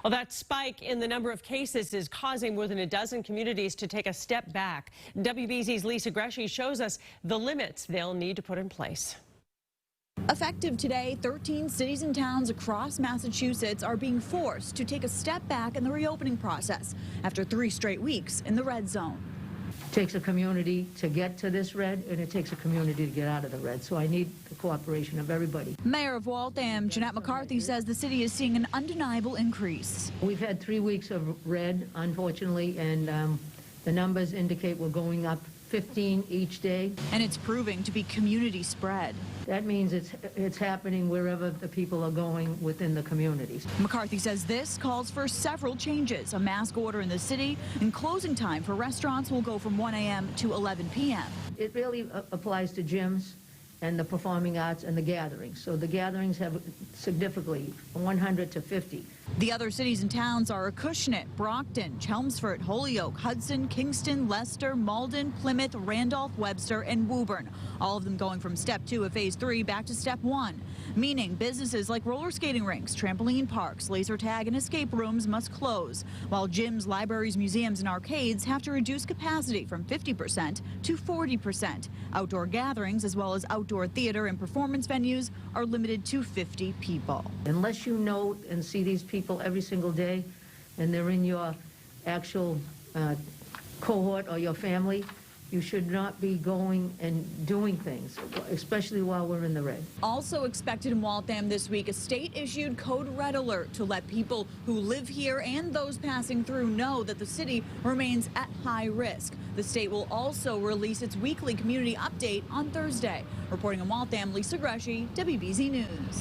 Well, that spike in the number of cases is causing more than a dozen communities to take a step back. WBZ's Lisa Gresci shows us the limits they'll need to put in place. Effective today, 13 cities and towns across Massachusetts are being forced to take a step back in the reopening process after 3 straight weeks in the red zone. It takes a community to get to this red, and it takes a community to get out of the red. So I need the cooperation of everybody. Mayor of Waltham, Jeanette McCarthy, says the city is seeing an undeniable increase. We've had 3 weeks of red, unfortunately, and the numbers indicate we're going up 15 each day. And it's proving to be community spread. That means it's happening wherever the people are going within the communities. McCarthy says this calls for several changes. A mask order in the city, and closing time for restaurants will go from 1 a.m. to 11 p.m. It really applies to gyms and the performing arts and the gatherings. So the gatherings have significantly 100 to 50. The other cities and towns are Acushnet, Brockton, Chelmsford, Holyoke, Hudson, Kingston, Leicester, Malden, Plymouth, Randolph, Webster, and Woburn. All of them going from step 2 of phase 3 back to step 1, meaning businesses like roller skating rinks, trampoline parks, laser tag, and escape rooms must close, while gyms, libraries, museums, and arcades have to reduce capacity from 50% to 40%. Outdoor gatherings, as well as outdoor theater and performance venues, are limited to 50 people. Unless you know and see these people every single day, and they're in your actual cohort or your family, you should not be going and doing things, especially while we're in the red. Also expected in Waltham this week, a state-issued code red alert to let people who live here and those passing through know that the city remains at high risk. The state will also release its weekly community update on Thursday. Reporting in Waltham, Lisa Gresci, WBZ News.